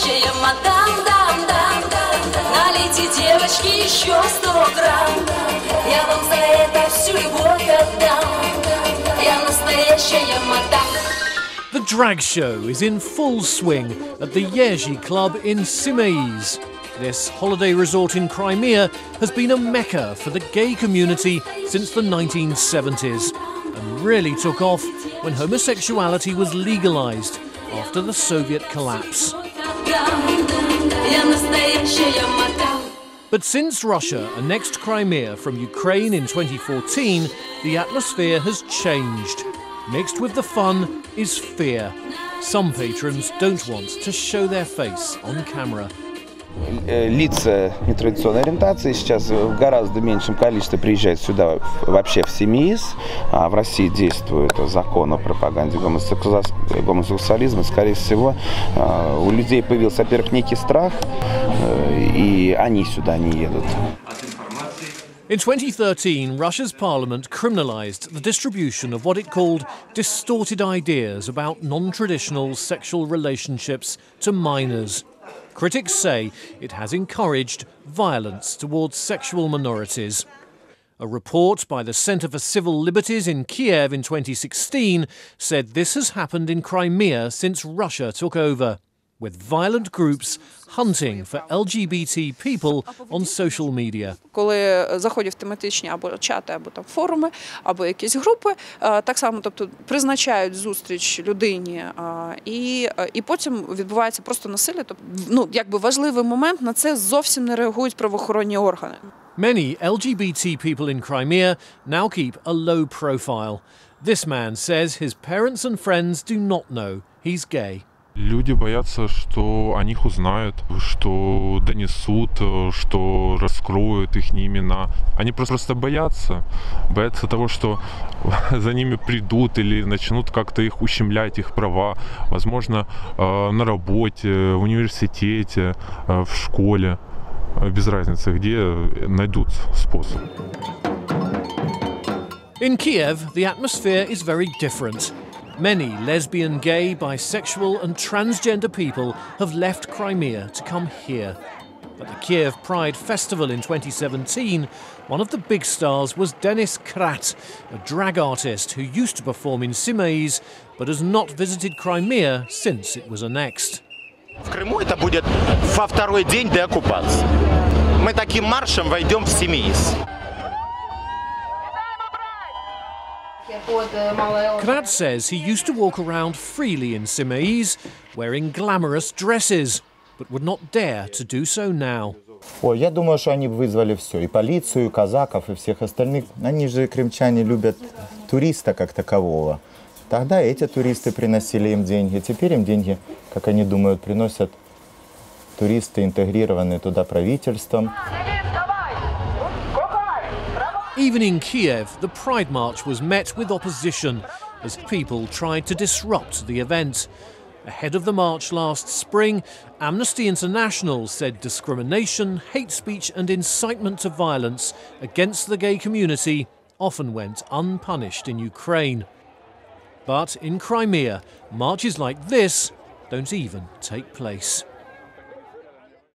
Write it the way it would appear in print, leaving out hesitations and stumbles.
настоящая мадам, налейте, девочки, еще 100 грамм. Я вам за это всю любовь отдам. Я настоящая мадам. The drag show is in full swing at the Yerzy Club in Simeiz. This holiday resort in Crimea has been a mecca for the gay community since the 1970s and really took off when homosexuality was legalised after the Soviet collapse. But since Russia annexed Crimea from Ukraine in 2014, the atmosphere has changed. Mixed with the fun is fear. Some patrons don't want to show their face on camera. Лица нетрадиционной ориентации сейчас в гораздо меньшем количестве приезжают сюда вообще в Семииз. В России действует закон о пропаганде гомосексуализма. Скорее всего, у людей появился, во-первых, некий страх, и они сюда не едут. In 2013, Russia's parliament criminalised the distribution of what it called distorted ideas about non-traditional sexual relationships to minors. Critics say it has encouraged violence towards sexual minorities. A report by the Centre for Civil Liberties in Kiev in 2016 said this has happened in Crimea since Russia took over, with violent groups hunting for LGBT people on social media. Коли заходять в тематичні або чати, або там форуми, або якісь групи, так само, тобто призначають зустріч людині, і потім відбувається просто насилля. Тобто, ну, якби важливий момент, на це зовсім не реагують правоохоронні органи. Many LGBT people in Crimea now keep a low profile. This man says his parents and friends do not know he's gay. Люди боятся, что о них узнают, что донесут, что раскроют их имена. Они просто боятся того, что за ними придут или начнут как-то их ущемлять, их права. Возможно, на работе, в университете, в школе. Без разницы, где найдут способ. In Kiev, the atmosphere is very different. Many lesbian, gay, bisexual and transgender people have left Crimea to come here. At the Kiev Pride Festival in 2017, one of the big stars was Denis Krat, a drag artist who used to perform in Simeiz but has not visited Crimea since it was annexed. В Крыму это будет во второй день деоккупации. Мы таким маршем войдем в Семииз. Krat says he used to walk around freely in Simeiz, wearing glamorous dresses, but would not dare to do so now. Ой, я думаю, что они вызвали все, и полицию, и казаков, и всех остальных. Они же, крымчане, любят туриста как такового. Тогда эти туристы приносили им деньги. Теперь им деньги, как они думают, приносят туристы, интегрированные туда правительством. Even in Kiev, the Pride March was met with opposition as people tried to disrupt the event. Ahead of the march last spring, Amnesty International said discrimination, hate speech and incitement to violence against the gay community often went unpunished in Ukraine. But in Crimea, marches like this don't even take place.